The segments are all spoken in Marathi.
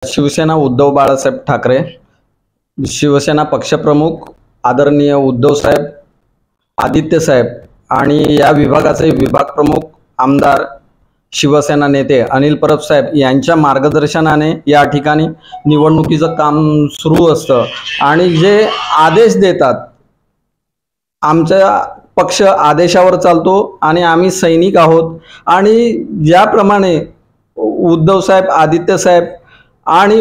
शिवसेना उद्धव बाळासाहेब ठाकरे, शिवसेना पक्षप्रमुख आदरणीय उद्धव साहेब, आदित्य साहेब आणि या विभागाचे विभाग प्रमुख आमदार शिवसेना नेते अनिल परब साहेब यांच्या मार्गदर्शनाने या ठिकाणी निवडणुकीचं काम सुरू असतं आणि जे आदेश देतात, आमचा पक्ष आदेशावर चालतो आणि आम्ही सैनिक आहोत आणि ज्याप्रमाणे उद्धव साहेब, आदित्य साहेब आणि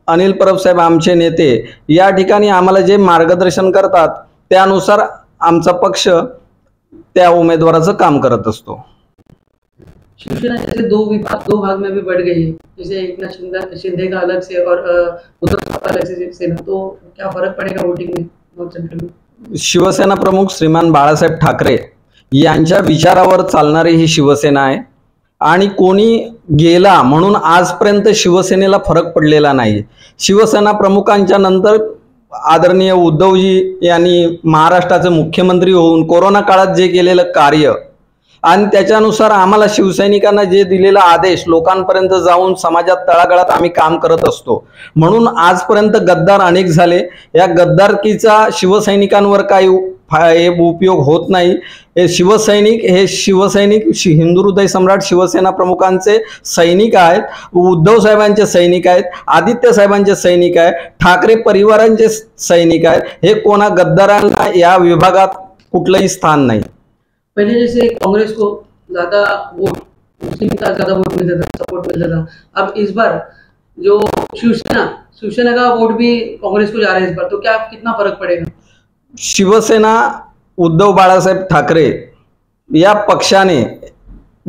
अनिल परब साहेब आमचे नेते या ठिकाणी आम्हाला जे मार्गदर्शन करतात त्यानुसार आमचा पक्ष त्या उमेदवाराचं काम करत असतो। शिवसेना जैसे दो भाग में भी बढ़ गई है, जैसे एकनाथ शिंदे का अलग से और उद्धव साहब का अलग से शिवसेना, तो क्या फर्क पड़ेगा वोटिंग में नॉर्थ सेंट्रल में? शिवसेना प्रमुख श्रीमान बाळासाहेब ठाकरे यांच्या विचारावर चालणारी ही शिवसेना आहे आणि कोणी गेला म्हणून आजपर्यंत शिवसेनेला फरक पडलेला नाही। शिवसेना प्रमुखांच्या नंतर आदरणीय उद्धवजी यांनी महाराष्ट्राचे मुख्यमंत्री होऊन कोरोना काळात जे केलेलं कार्य आणि त्याच्यानुसार आम्हाला शिवसैनिकांना जे दिलेला आदेश लोकांपर्यंत जाऊन समाजात तळागाळात आम्ही काम करत असतो, म्हणून आजपर्यंत गद्दार अनेक झाले। या गद्दारकीचा शिवसैनिकांवर काही उपयोग होत नाही। हे शिवसैनिक हिंदू हृदय सम्राट शिवसेना प्रमुखांचे सैनिक आहेत, उद्धव साहेबांचे सैनिक आहेत, आदित्य साहेबांचे सैनिक आहेत, ठाकरे परिवारांचे सैनिक आहेत। हे कोणा गद्दारांना या विभागात कुठलंही स्थान नाही। पहले जैसे कांग्रेस को ज्यादा वोट, मुस्लिम का ज्यादा वोट मिलता था, सपोर्ट मिलता था, अब इस बार जो शिवसेना का वोट भी कांग्रेस को जा रहा है इस बार, तो क्या कितना फर्क पड़ेगा? शिवसेना उद्धव बाळासाहेब ठाकरे या पक्षाने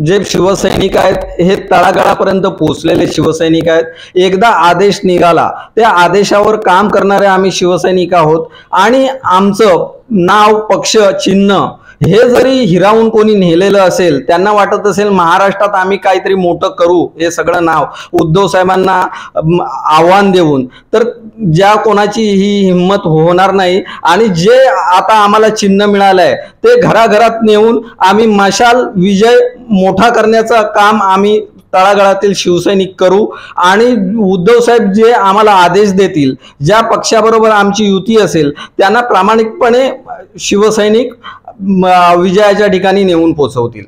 जे शिवसैनिक आहेत हे तळागाळापर्यंत पोहोचलेले शिवसैनिक आहेत। एकदा आदेश निघाला त्या आदेशावर काम करणारे आम्ही शिवसैनिक आहोत आणि आमचं नाव, पक्ष, चिन्ह हे जरी हिरावून कोणी नेलेलं असेल, त्यांना वाटत असेल महाराष्ट्रात आम्ही काहीतरी मोठं करू, हे सगळं नाव उद्धव साहेबांना आव्हान देऊन, तर ज्या कोणाची ही हिंमत होणार नाही आणि जे आता आम्हाला चिन्ह मिळालंय ते घराघरात नेऊन आम्ही मशाल विजय मोठा करण्याचं काम आम्ही तळागाळातील शिवसैनिक करू आणि उद्धव साहेब जे आम्हाला आदेश देतील, ज्या पक्षाबरोबर आमची युती असेल त्यांना प्रामाणिकपणे शिवसैनिक विजयाच्या ठिकाणी नेऊन पोहोचवतील।